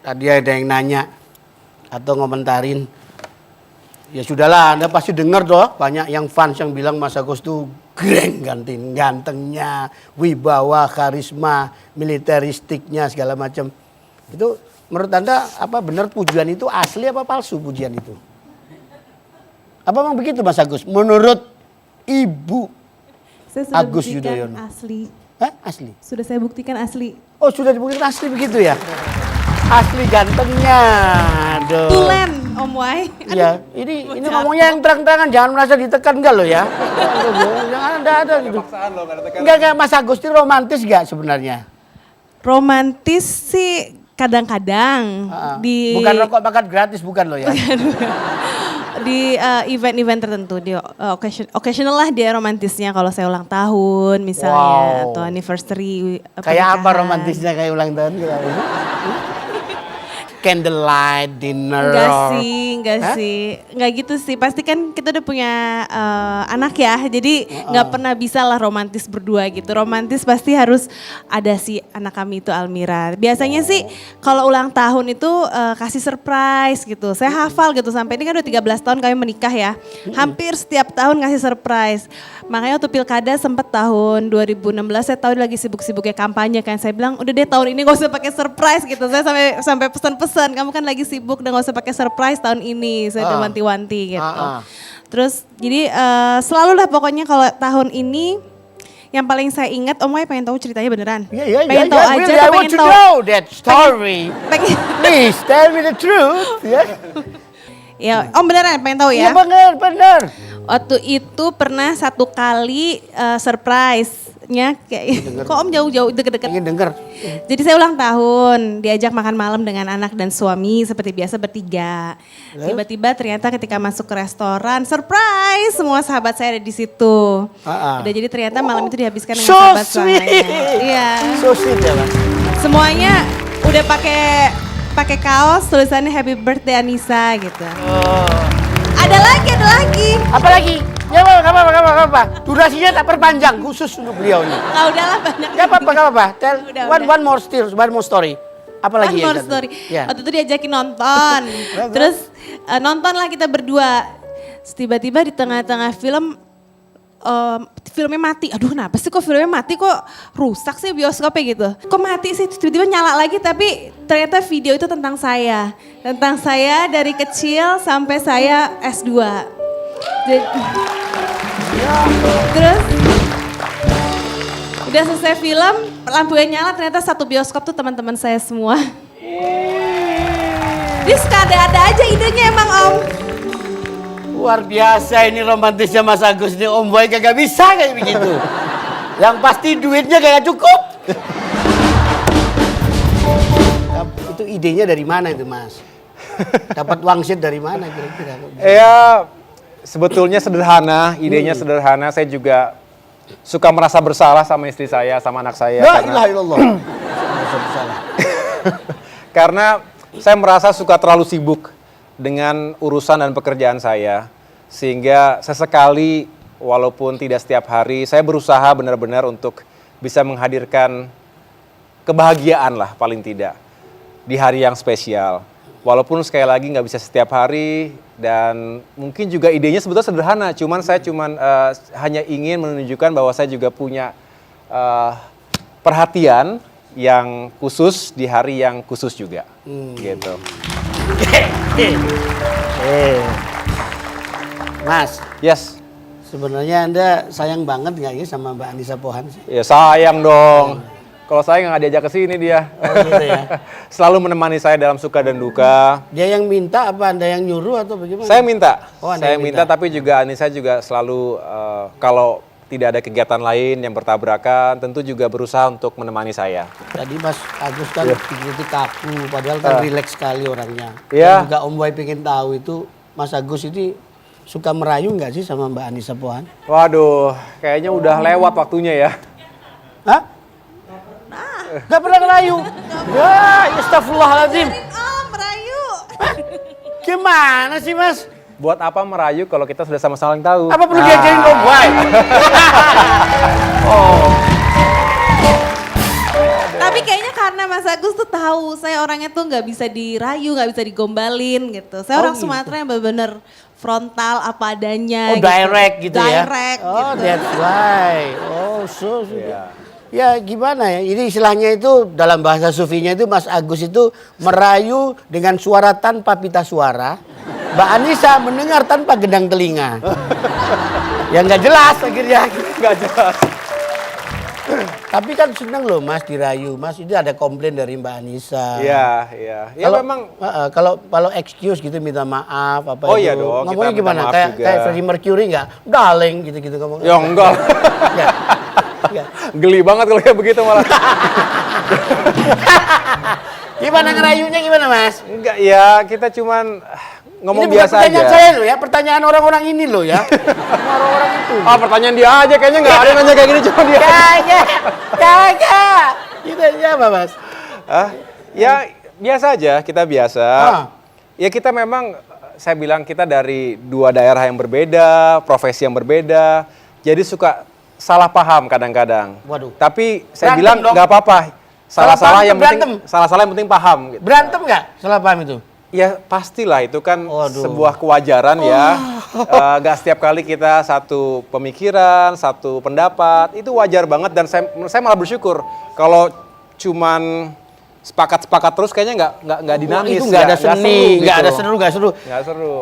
tadi ada yang nanya atau ngomentarin. Ya sudahlah, Anda pasti dengar doh banyak yang fans yang bilang Mas Agus tuh gantengnya, wibawa, karisma, militeristiknya segala macam. Itu menurut Anda apa benar pujian itu asli apa palsu pujian itu? Apa memang begitu Mas Agus? Menurut Ibu Saya sudah Agus buktikan Yudhoyono. asli. Hah? Asli? Sudah saya buktikan asli. Oh sudah dibuktikan asli begitu ya? Asli gantengnya. Aduh. Tulen Om Wai. Iya, ini ngomongnya yang terang-terangan, jangan merasa ditekan enggak lo ya. Jangan ada gitu. Enggak Mas Agus itu romantis enggak sebenarnya? Romantis sih kadang-kadang di Bukan rokok makan gratis bukan lo ya. di event-event tertentu, di occasional lah dia romantisnya kalau saya ulang tahun misalnya atau anniversary Kayak apa pernikahan. romantisnya kayak ulang tahun gitu? Candlelight dinner. Enggak sih. Enggak gitu sih. Pasti kan kita udah punya anak ya. Jadi enggak pernah bisa lah romantis berdua gitu. Romantis pasti harus ada si anak kami itu Almira. Biasanya sih kalau ulang tahun itu kasih surprise gitu. Saya hafal gitu sampai ini kan udah 13 tahun kami menikah ya. Hampir setiap tahun ngasih surprise. Makanya waktu pilkada sempat tahun 2016 saya tahu lagi sibuk-sibuknya kampanye kan. Saya bilang udah deh tahun ini gak usah pakai surprise gitu. Saya sampai pesan-pesan kamu kan lagi sibuk dan gak usah pakai surprise tahun ini. Saya udah wanti-wanti gitu. Terus jadi selalu lah pokoknya kalau tahun ini yang paling saya ingat Om Wai pengen tahu ceritanya beneran. Iya. Pengen tahu aja Really, I atau want pengen to tahu? know that story. Please tell me the truth. Ya, Om beneran pengen tahu Iya ya? benar. Waktu itu pernah satu kali surprise-nya kayak kok Om jauh-jauh deket-deket. Ingin denger. Jadi saya ulang tahun, diajak makan malam dengan anak dan suami seperti biasa bertiga. Tiba-tiba ternyata ketika masuk ke restoran, surprise semua sahabat saya ada di situ. Udah jadi ternyata malam itu dihabiskan dengan So sahabat sweet. saya. Iya. So sweet ya Mas. Semuanya udah pakai kaos tulisannya Happy Birthday Anissa gitu. Ada lagi. Apa lagi? Ya gak apa-apa. Durasinya tak perpanjang khusus untuk beliau ini. Ah udahlah banyak. Gak apa-apa. Tell Udah. one more story. Apa lagi One ya? more story. Ya. Waktu itu diajakin nonton. Terus nonton lah kita berdua. Terus tiba-tiba di tengah-tengah film filmnya mati. Aduh kenapa sih kok filmnya mati, kok rusak sih bioskopnya gitu. Kok mati sih, tiba-tiba nyala lagi tapi ternyata video itu tentang saya. Tentang saya dari kecil sampai saya S2. Terus udah selesai film, lampunya nyala ternyata satu bioskop tuh teman-teman saya semua. Dia suka ada-ada aja idenya emang Om. Luar biasa ini romantisnya Mas Agus nih. Om Boy kagak bisa kayak begitu. Yang pasti duitnya kagak cukup. Itu idenya dari mana itu Mas? Dapat wangsit dari mana kira-kira? Ya sebetulnya sederhana, idenya sederhana. Saya juga suka merasa bersalah sama istri saya, sama anak saya. La ilaha illallah. Karena saya merasa suka terlalu sibuk dengan urusan dan pekerjaan saya. Sehingga sesekali walaupun tidak setiap hari, saya berusaha benar-benar untuk bisa menghadirkan kebahagiaan lah paling tidak. Di hari yang spesial. Walaupun sekali lagi nggak bisa setiap hari dan mungkin juga idenya sebetulnya sederhana. Saya hanya ingin menunjukkan bahwa saya juga punya perhatian yang khusus di hari yang khusus juga. Gitu. Mas, Yes. sebenarnya Anda sayang banget nggak ya sama Mbak Anissa Pohan sih? Ya sayang dong. Kalau saya nggak diajak ke sini dia. Oh, gitu ya. Selalu menemani saya dalam suka dan duka. Dia yang minta apa Anda yang nyuruh atau bagaimana? Saya minta. Oh, Anda Saya yang minta minta. tapi juga Anissa juga selalu kalau tidak ada kegiatan lain yang bertabrakan, tentu juga berusaha untuk menemani saya. Tadi Mas Agus kan dikritik kaku, padahal kan rileks sekali orangnya. Iya. Dan juga Om Boy pengen tahu itu Mas Agus ini suka merayu nggak sih sama Mbak Anissa Pohan? Waduh, kayaknya udah lewat waktunya ya. Hah? Gak pernah ngerayu? Ya, astagfirullahaladzim. Om merayu. Gimana sih Mas? Buat apa merayu kalau kita sudah sama-sama saling tahu? Apa perlu diajarin Om Boy? Tapi kayaknya karena Mas Agus tuh tahu saya orangnya tuh nggak bisa dirayu, nggak bisa digombalin gitu. Saya orang gitu. Sumatera yang benar-benar frontal apa adanya. Oh direct gitu ya? Direct Oh gitu. that's why. Oh so. Iya. Ya gimana ya, ini istilahnya itu dalam bahasa sufinya itu Mas Agus itu merayu dengan suara tanpa pita suara. Mbak Anissa mendengar tanpa gendang telinga. Ya nggak jelas akhirnya. Nggak jelas. Tapi kan seneng loh Mas dirayu. Mas itu ada komplain dari Mbak Anissa. Iya, iya. Ya Kalau memang kalau excuse gitu minta maaf apa Oh itu. iya dong, kita Ngomongnya minta gimana? maaf Kayak juga. kayak Freddie Mercury enggak? Darling gitu-gitu ngomong. ya enggak. Enggak. Enggak. Geli banget kalau kayak begitu malah. Gimana ngerayunya gimana Mas? Enggak, ya kita cuman ngomong Ini bukan biasa pertanyaan aja. saya loh ya, pertanyaan orang-orang ini loh ya. Orang-orang itu. Ah, pertanyaan dia aja kayaknya nggak ada yang nanya kayak gini cuma dia. Kagak. Kita siapa Mas? Ah, ya biasa aja, kita biasa. Ah. Ya kita memang, saya bilang kita dari dua daerah yang berbeda, profesi yang berbeda, jadi suka salah paham kadang-kadang. Waduh. Tapi saya Berantem bilang dong. nggak apa-apa. Salah-salah paham yang penting, berantem. salah-salah yang penting paham. Gitu. Berantem nggak? Salah paham itu? Ya pastilah itu kan Waduh. sebuah kewajaran ya. Gak setiap kali kita satu pemikiran, satu pendapat, itu wajar banget dan saya malah bersyukur kalau cuman sepakat-sepakat terus kayaknya nggak dinamis. Itu nggak ada seni, nggak ada seru, nggak seru. Nggak seru.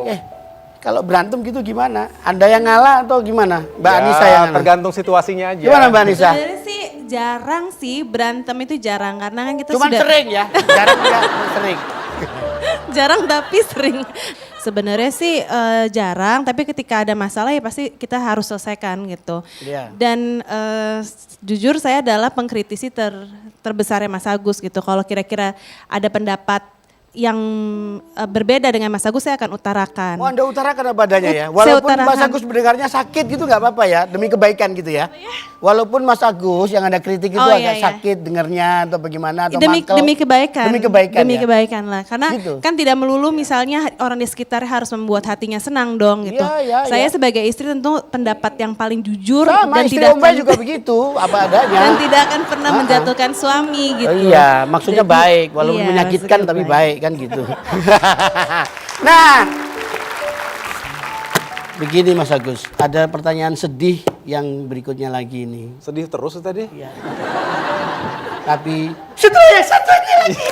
Kalau berantem gitu gimana? Anda yang ngalah atau gimana? Mbak Ya, Anissa yang ngalah? tergantung situasinya aja. Gimana Mbak Anissa? Sebenarnya sih jarang sih berantem itu jarang karena kan kita Cuman sudah sering ya, jarang ya, sering. jarang tapi sering. Sebenarnya sih jarang, tapi ketika ada masalah ya pasti kita harus selesaikan gitu. Iya. Dan jujur saya adalah pengkritisi terbesarnya Mas Agus gitu. Kalau kira-kira ada pendapat yang berbeda dengan Mas Agus saya akan utarakan. Oh Anda utarakan apa adanya ya? Saya Walaupun Mas utarakan. Agus mendengarnya sakit gitu nggak apa-apa ya, demi kebaikan gitu ya. Walaupun Mas Agus yang ada kritik itu Oh, agak iya, iya. sakit dengarnya atau bagaimana atau demi mangkel. demi kebaikan. Demi kebaikan Demi ya? kebaikan lah. Karena Gitu. kan tidak melulu misalnya orang di sekitar harus membuat hatinya senang dong gitu. Iya, iya, Saya iya. sebagai istri tentu pendapat yang paling jujur Sama dan istri tidak Om Bay akan juga begitu, apa adanya. dan tidak akan pernah menjatuhkan suami gitu. Oh iya, maksudnya Jadi, baik, walaupun iya, menyakitkan maksudnya tapi baik kan gitu. Nah, begini Mas Agus, ada pertanyaan sedih yang berikutnya lagi ini. Sedih terus tadi. Tapi setelah yang satunya lagi.